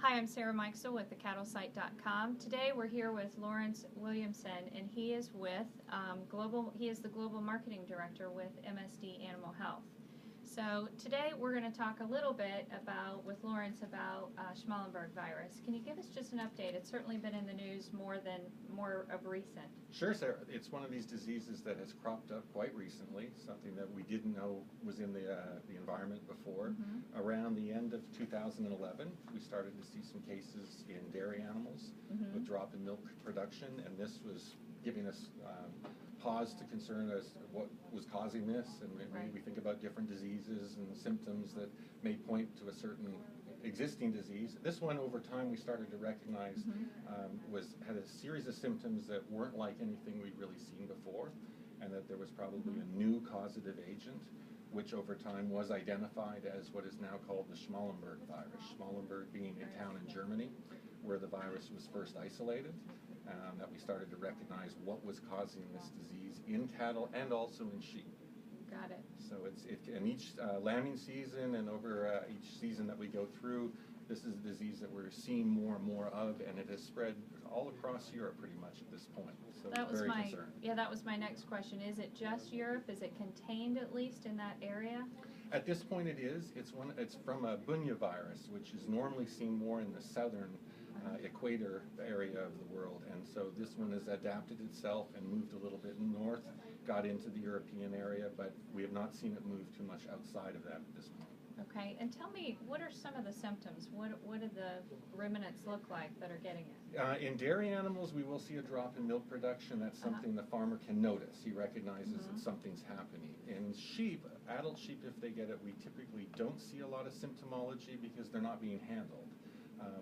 Hi, I'm Sarah Mikesell with thecattlesite.com. Today we're here with Lawrence Williamson, and he is with he is the Global Marketing Director with MSD Animal Health. So today we're going to talk a little bit with Lawrence about Schmallenberg virus. Can you give us just an update? It's certainly been in the news more of recent. Sure, Sarah. It's one of these diseases that has cropped up quite recently, something that we didn't know was in the environment before. Around the end of 2011, we started to see some cases in dairy animals with drop in milk production, and this was giving us pause to concern as to what was causing this, and we think about different diseases and symptoms that may point to a certain existing disease. This one, over time, we started to recognize had a series of symptoms that weren't like anything we'd really seen before, and that there was probably a new causative agent, which over time was identified as what is now called the Schmallenberg virus. Schmallenberg being a town in Germany where the virus was first isolated, that we started to recognize what was causing this disease in cattle and also in sheep. Got it. So in each lambing season and over each season that we go through, this is a disease that we're seeing more and more of, and it has spread all across Europe pretty much at this point. So that was very concerned. Yeah, that was my next question. Is it just Europe? Is it contained at least in that area? At this point, it is. It's from a Bunya virus, which is normally seen more in the southern equator area of the world, and so this one has adapted itself and moved a little bit north, got into the European area, but we have not seen it move too much outside of that at this point. Okay, and tell me, what are some of the symptoms? What do the ruminants look like that are getting it? In dairy animals, we will see a drop in milk production. That's something the farmer can notice. He recognizes that something's happening. In sheep, adult sheep, if they get it, we typically don't see a lot of symptomology because they're not being handled.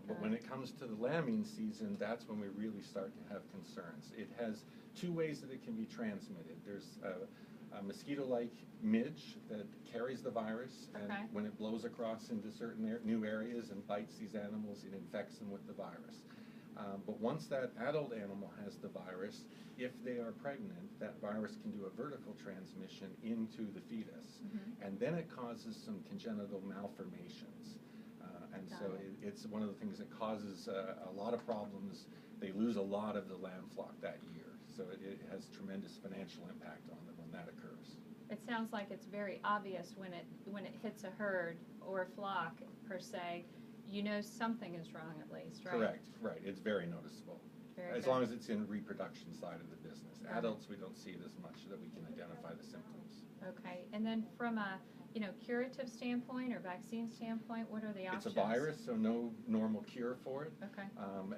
But when it comes to the lambing season, that's when we really start to have concerns. It has two ways that it can be transmitted. There's a mosquito-like midge that carries the virus, and when it blows across into certain new areas and bites these animals, it infects them with the virus. But once that adult animal has the virus, if they are pregnant, that virus can do a vertical transmission into the fetus, and then it causes some congenital malformations. So it's one of the things that causes a lot of problems. They lose a lot of the lamb flock that year, so it has tremendous financial impact on them when that occurs. It sounds like it's very obvious when it hits a herd or a flock per se. You know something is wrong at least, right? Correct, right. It's very noticeable. As long as it's in reproduction side of the business. Adults, we don't see it as much that we can identify the symptoms. Okay, and then from a curative standpoint or vaccine standpoint, what are the options? It's a virus, so no normal cure for it. Okay.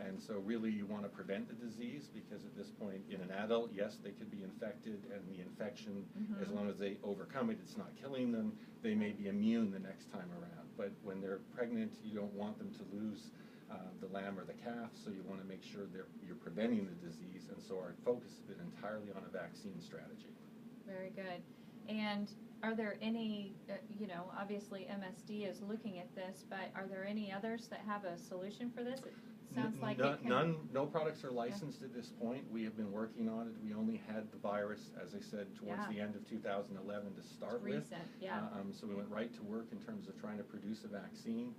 And so really you want to prevent the disease, because at this point in an adult, yes, they could be infected, and the infection, as long as they overcome it, it's not killing them, they may be immune the next time around. But when they're pregnant, you don't want them to lose the lamb or the calf, so you want to make sure you're preventing the disease, and so our focus has been entirely on a vaccine strategy. Very good. And are there any, obviously MSD is looking at this, but are there any others that have a solution for this? It sounds like no products are licensed at this point. We have been working on it. We only had the virus, as I said, towards the end of 2011 to start with. So we went right to work in terms of trying to produce a vaccine.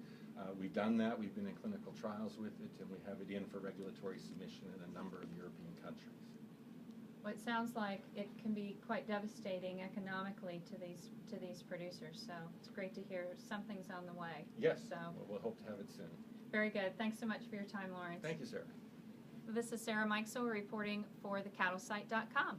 We've done that. We've been in clinical trials with it, and we have it in for regulatory submission in a number of European countries. Well, it sounds like it can be quite devastating economically to these producers, so it's great to hear something's on the way. Yes, so we'll hope to have it soon. Very good. Thanks so much for your time, Lawrence. Thank you, Sarah. This is Sarah Mikesell reporting for thecattlesite.com.